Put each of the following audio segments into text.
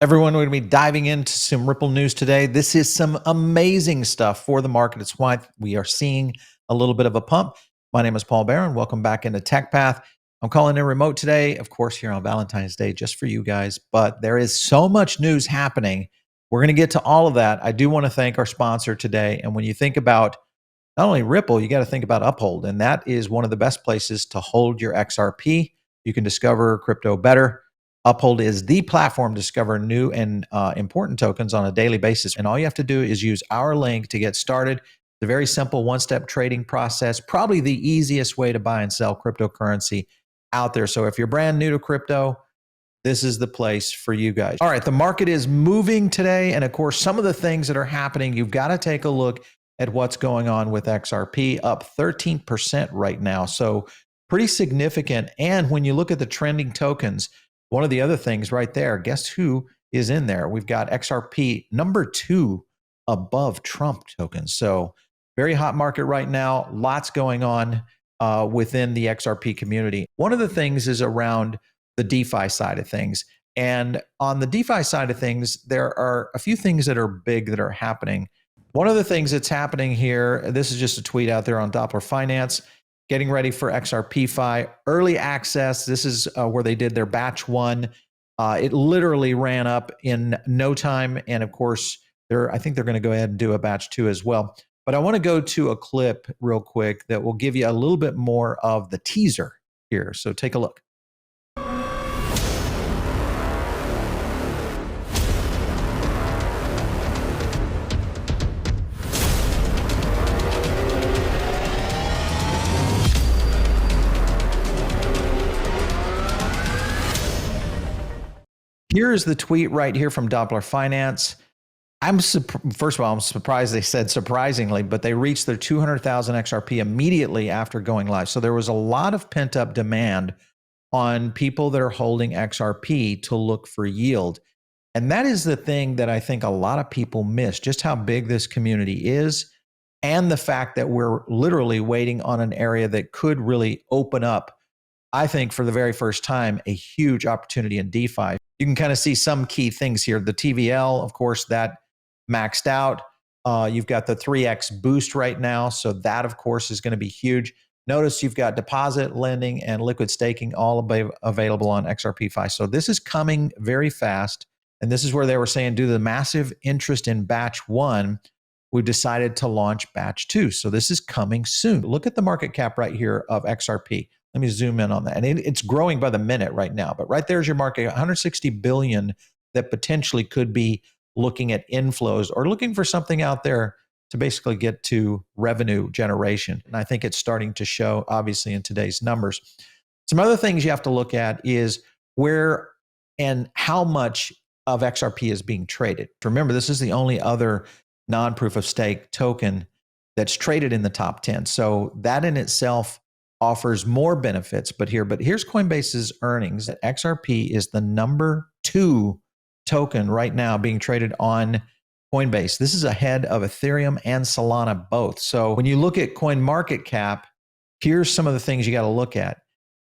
Everyone, we're going to be diving into some Ripple news today. This is some amazing stuff for the market. It's why we are seeing a little bit of a pump. My name is Paul Barron. Welcome back into Tech Path. I'm calling in remote today, of course, here on Valentine's Day, just for you guys. But there is so much news happening. We're going to get to all of that. I do want to thank our sponsor today. And when you think about not only Ripple, you got to think about Uphold. And that is one of the best places to hold your XRP. You can discover crypto better. Uphold is the platform to discover new and important tokens on a daily basis. And all you have to do is use our link to get started. It's a very simple one-step trading process, probably the easiest way to buy and sell cryptocurrency out there. So if you're brand new to crypto, this is the place for you guys. All right, the market is moving today. And of course, some of the things that are happening, you've got to take a look at what's going on with XRP, up 13% right now. So pretty significant. And when you look at the trending tokens, one of the other things right there, guess who is in there? We've got XRP number 2 above Trump tokens. So very hot market right now. Lots going on within the XRP community. One of the things is around the DeFi side of things. And on the DeFi side of things, there are a few things that are big that are happening. One of the things that's happening here, this is just a tweet out there on Doppler Finance, getting ready for XRPFi early access. This is where they did their batch 1. It literally ran up in no time. And of course, I think they're going to go ahead and do a batch 2 as well. But I want to go to a clip real quick that will give you a little bit more of the teaser here. So take a look. Here's the tweet right here from Doppler Finance. First of all, I'm surprised they said surprisingly, but they reached their 200,000 XRP immediately after going live. So there was a lot of pent up demand on people that are holding XRP to look for yield. And that is the thing that I think a lot of people miss, just how big this community is and the fact that we're literally waiting on an area that could really open up, I think, for the very first time, a huge opportunity in DeFi. You can kind of see some key things here. The TVL, of course, that maxed out. You've got the 3x boost right now. So that, of course, is going to be huge. Notice you've got deposit, lending, and liquid staking all available on XRPFi. So this is coming very fast. And this is where they were saying, due to the massive interest in batch 1, we've decided to launch batch 2. So this is coming soon. Look at the market cap right here of XRP. Let me zoom in on that. And it's growing by the minute right now. But right there's your market, 160 billion that potentially could be looking at inflows or looking for something out there to basically get to revenue generation. And I think it's starting to show, obviously, in today's numbers. Some other things you have to look at is where and how much of XRP is being traded. Remember, this is the only other non-proof of stake token that's traded in the top 10. So that in itself offers more benefits. But here's Coinbase's earnings. XRP is the number 2 token right now being traded on Coinbase. This is ahead of Ethereum and Solana both. So when you look at coin market cap, here's some of the things you got to look at.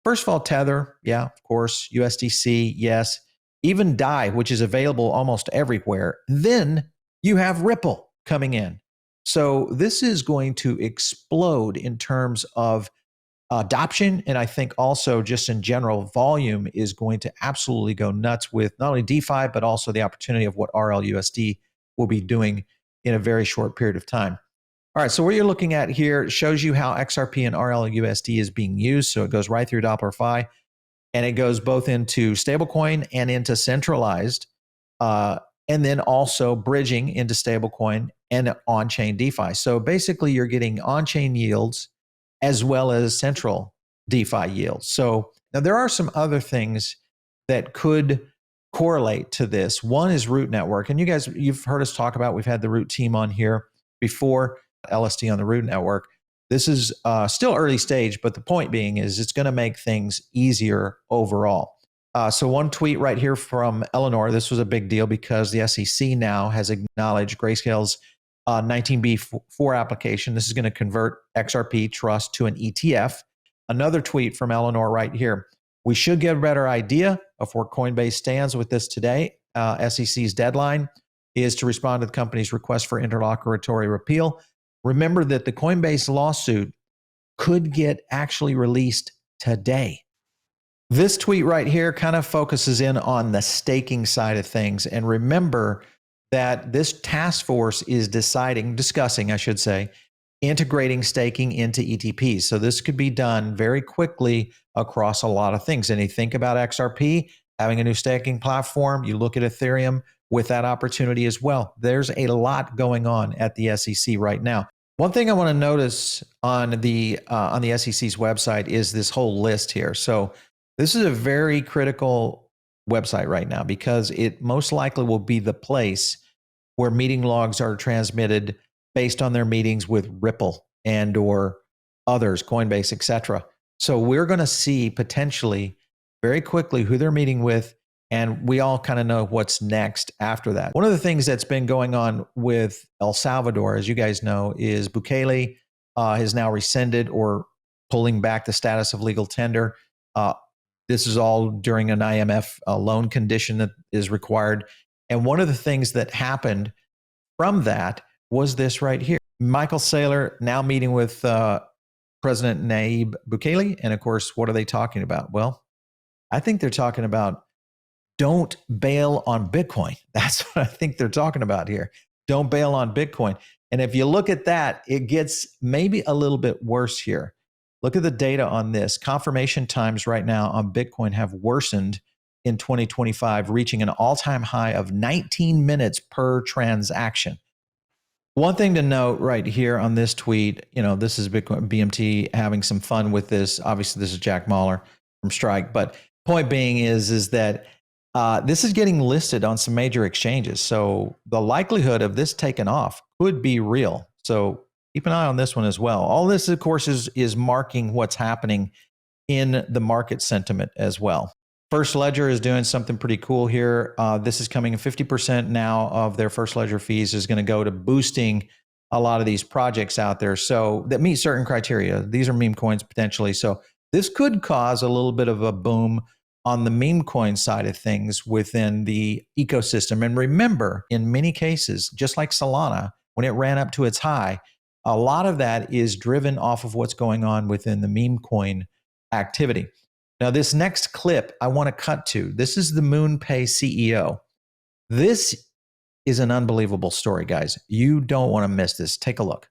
First of all, Tether, yeah, of course. USDC, yes. Even DAI, which is available almost everywhere. Then you have Ripple coming in. So this is going to explode in terms of adoption. And I think also just in general, volume is going to absolutely go nuts with not only DeFi, but also the opportunity of what RLUSD will be doing in a very short period of time. All right, so what you're looking at here shows you how XRP and RLUSD is being used. So it goes right through DopplerFi, and it goes both into stablecoin and into centralized, and then also bridging into stablecoin and on-chain DeFi. So basically you're getting on-chain yields as well as central DeFi yields. So now there are some other things that could correlate to this. One is Root Network. And you guys, you've heard us talk about, we've had the Root team on here before, LSD on the Root Network. This is still early stage, but the point being is it's going to make things easier overall. So one tweet right here from Eleanor, this was a big deal because the SEC now has acknowledged Grayscale's 19B4 application. This is going to convert XRP Trust to an ETF. Another tweet from Eleanor right here. We should get a better idea of where Coinbase stands with this today. SEC's deadline is to respond to the company's request for interlocutory appeal. Remember that the Coinbase lawsuit could get actually released today. This tweet right here kind of focuses in on the staking side of things. And remember that this task force is discussing, integrating staking into ETPs. So this could be done very quickly across a lot of things. And you think about XRP having a new staking platform, you look at Ethereum with that opportunity as well. There's a lot going on at the SEC right now. One thing I want to notice on the SEC's website is this whole list here. So this is a very critical website right now because it most likely will be the place where meeting logs are transmitted based on their meetings with Ripple and or others, Coinbase, etc. So we're going to see potentially very quickly who they're meeting with, and we all kind of know what's next after that. One of the things that's been going on with El Salvador, as you guys know, is Bukele has now rescinded or pulling back the status of legal tender. This is all during an IMF loan condition that is required. And one of the things that happened from that was this right here. Michael Saylor now meeting with President Nayib Bukele. And of course, what are they talking about? Well, I think they're talking about don't bail on Bitcoin. That's what I think they're talking about here. Don't bail on Bitcoin. And if you look at that, it gets maybe a little bit worse here. Look at the data on this. Confirmation times right now on Bitcoin have worsened in 2025, reaching an all-time high of 19 minutes per transaction. One thing to note right here on this tweet, this is Bitcoin BMT having some fun with this. Obviously, this is Jack Mahler from Strike, but point being is that this is getting listed on some major exchanges. So the likelihood of this taking off could be real. So keep an eye on this one as well. All this, of course, is marking what's happening in the market sentiment as well. First Ledger is doing something pretty cool here. This is coming in 50% now of their First Ledger fees is going to go to boosting a lot of these projects out there. So that meet certain criteria. These are meme coins potentially. So this could cause a little bit of a boom on the meme coin side of things within the ecosystem. And remember, in many cases, just like Solana, when it ran up to its high, a lot of that is driven off of what's going on within the meme coin activity. Now, this next clip I want to cut to, this is the MoonpayCEO. This is an unbelievable story, guys. You don't want to miss this. Take a look.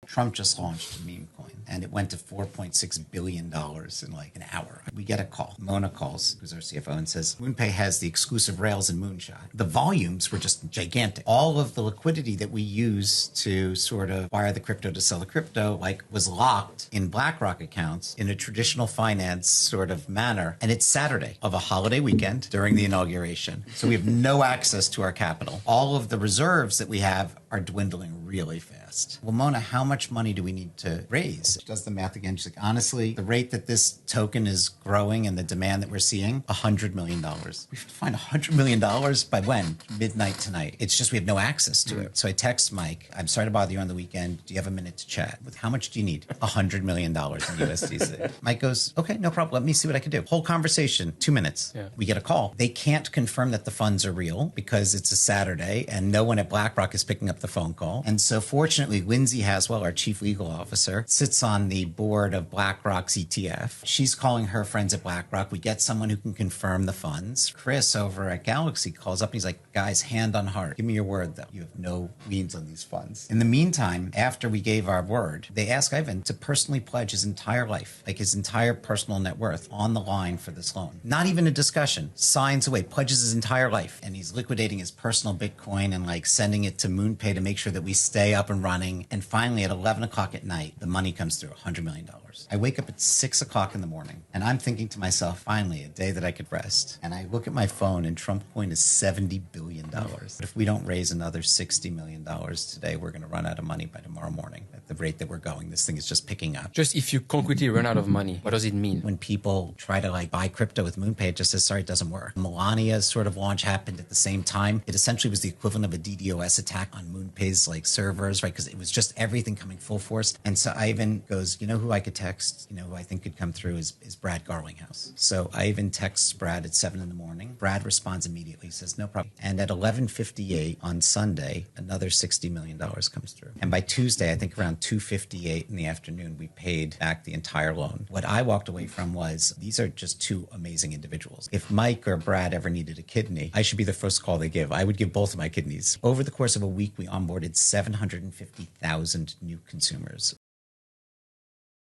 Trump just launched a meme coin and it went to $4.6 billion in like an hour. We get a call. Mona calls, who's our CFO, and says, MoonPay has the exclusive rails and moonshot. The volumes were just gigantic. All of the liquidity that we use to sort of wire the crypto to sell the crypto, was locked in BlackRock accounts in a traditional finance sort of manner. And it's Saturday of a holiday weekend during the inauguration. So we have no access to our capital. All of the reserves that we have are dwindling really fast. Well, Mona, how much money do we need to raise? She does the math again. She's like, honestly, the rate that this token is growing and the demand that we're seeing, $100 million. We should find $100 million by when? Midnight tonight. It's just we have no access to it. So I text Mike, I'm sorry to bother you on the weekend. Do you have a minute to chat? With how much do you need? $100 million in USDC. Mike goes, okay, no problem. Let me see what I can do. Whole conversation, 2 minutes. Yeah. We get a call. They can't confirm that the funds are real because it's a Saturday and no one at BlackRock is picking up the phone call. And so fortunately, Lindsay Haswell, our chief legal officer, sits on the board of BlackRock's ETF. She's calling her friends at BlackRock. We get someone who can confirm the funds. Chris over at Galaxy calls up and he's like, guys, hand on heart, give me your word though. You have no liens on these funds. In the meantime, after we gave our word, they ask Ivan to personally pledge his entire life, like his entire personal net worth on the line for this loan. Not even a discussion, signs away, pledges his entire life. And he's liquidating his personal Bitcoin and sending it to MoonPay to make sure that we stay up and running. And finally at 11 o'clock at night, the money comes through, $100 million. I wake up at 6 o'clock in the morning and I'm thinking to myself, finally, a day that I could rest. And I look at my phone and Trump coin is $70 billion. But if we don't raise another $60 million today, we're going to run out of money by tomorrow morning. At the rate that we're going, this thing is just picking up. Just if you concretely run out of money, what does it mean? When people try to buy crypto with MoonPay, it just says, sorry, it doesn't work. Melania's sort of launch happened at the same time. It essentially was the equivalent of a DDoS attack on MoonPay's servers, right? Because because it was just everything coming full force. And so Ivan goes, you know who I could text, you know, who I think could come through is Brad Garlinghouse. So Ivan texts Brad at 7 in the morning. Brad responds immediately, says, no problem. And at 11:58 on Sunday, another $60 million comes through. And by Tuesday, I think around 2:58 in the afternoon, we paid back the entire loan. What I walked away from was, these are just two amazing individuals. If Mike or Brad ever needed a kidney, I should be the first call they give. I would give both of my kidneys. Over the course of a week, we onboarded 750,000 new consumers.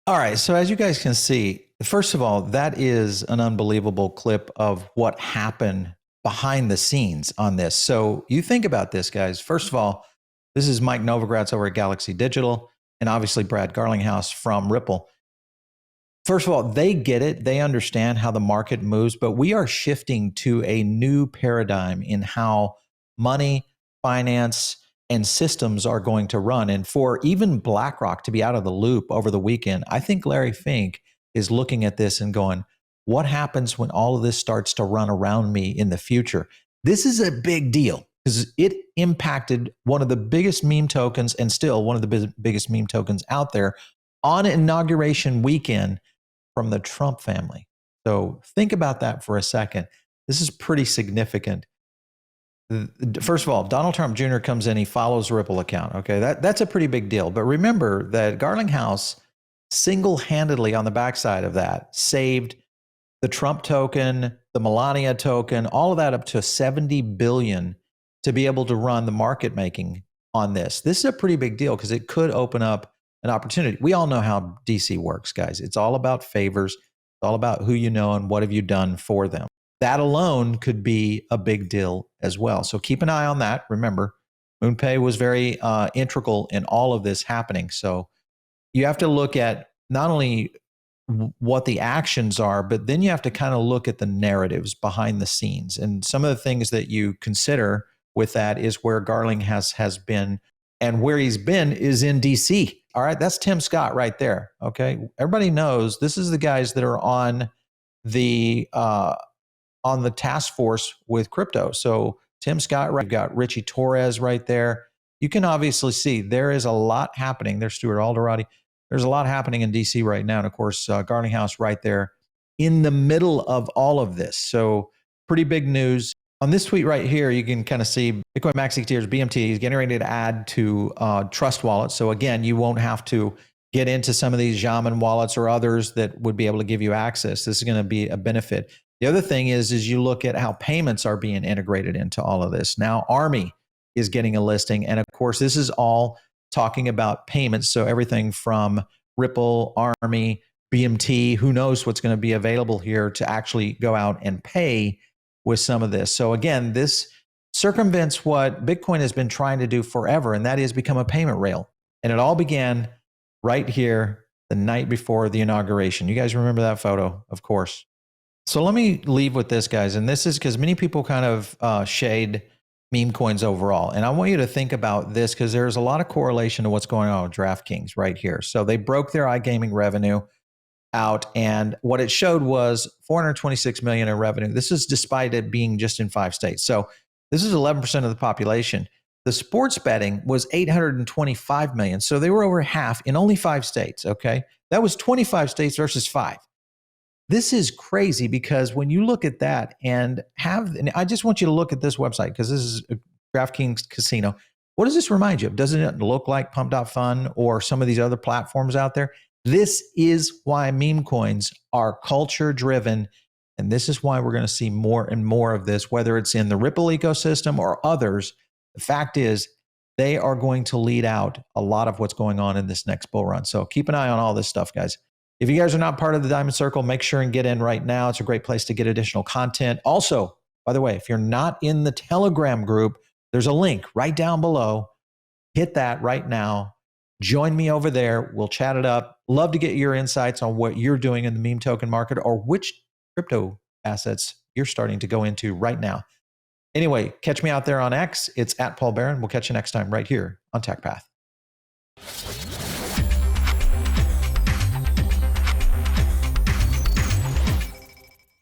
All right. So as you guys can see, first of all, that is an unbelievable clip of what happened behind the scenes on this. So you think about this, guys. First of all, this is Mike Novogratz over at Galaxy Digital, and obviously Brad Garlinghouse from Ripple. First of all, they get it. They understand how the market moves, but we are shifting to a new paradigm in how money, finance, and systems are going to run. And for even BlackRock to be out of the loop over the weekend, I think Larry Fink is looking at this and going, what happens when all of this starts to run around me in the future? This is a big deal because it impacted one of the biggest meme tokens and still one of the biggest meme tokens out there on inauguration weekend from the Trump family. So think about that for a second. This is pretty significant. First of all, Donald Trump Jr. comes in, he follows Ripple account. Okay, that's a pretty big deal. But remember that Garlinghouse single-handedly on the backside of that saved the Trump token, the Melania token, all of that up to 70 billion to be able to run the market making on this. This is a pretty big deal because it could open up an opportunity. We all know how DC works, guys. It's all about favors. It's all about who you know and what have you done for them. That alone could be a big deal as well. So keep an eye on that. Remember, MoonPay was very integral in all of this happening. So you have to look at not only what the actions are, but then you have to kind of look at the narratives behind the scenes. And some of the things that you consider with that is where Garlinghouse has been, and where he's been is in DC. All right, that's Tim Scott right there. Okay, everybody knows this is the guys that are on the task force with crypto. So Tim Scott, right, you've got Richie Torres right there. You can obviously see there is a lot happening. There's Stuart Alderati. There's a lot happening in DC right now. And of course, Garlinghouse right there in the middle of all of this. So pretty big news. On this tweet right here, you can kind of see Bitcoin Maxi Tiers BMT is getting ready to add to Trustwallet. So again, you won't have to get into some of these Jaman wallets or others that would be able to give you access. This is going to be a benefit. The other thing is you look at how payments are being integrated into all of this. Now, Army is getting a listing. And of course, this is all talking about payments. So everything from Ripple, Army, BMT, who knows what's going to be available here to actually go out and pay with some of this. So again, this circumvents what Bitcoin has been trying to do forever, and that is become a payment rail. And it all began right here the night before the inauguration. You guys remember that photo, of course. So let me leave with this, guys. And this is because many people kind of shade meme coins overall. And I want you to think about this because there's a lot of correlation to what's going on with DraftKings right here. So they broke their iGaming revenue out, and what it showed was 426 million in revenue. This is despite it being just in 5 states. So this is 11% of the population. The sports betting was 825 million. So they were over half in only 5 states. Okay. That was 25 states versus 5. This is crazy because when you look at that and I just want you to look at this website because this is a DraftKings casino. What does this remind you of? Doesn't it look like Pump.Fun or some of these other platforms out there? This is why meme coins are culture driven. And this is why we're going to see more and more of this, whether it's in the Ripple ecosystem or others. The fact is they are going to lead out a lot of what's going on in this next bull run. So keep an eye on all this stuff, guys. If you guys are not part of the Diamond Circle, make sure and get in right now. It's a great place to get additional content. Also, by the way, if you're not in the Telegram group, there's a link right down below. Hit that right now. Join me over there. We'll chat it up. Love to get your insights on what you're doing in the meme token market or which crypto assets you're starting to go into right now. Anyway, catch me out there on X. It's @PaulBaron. We'll catch you next time right here on TechPath.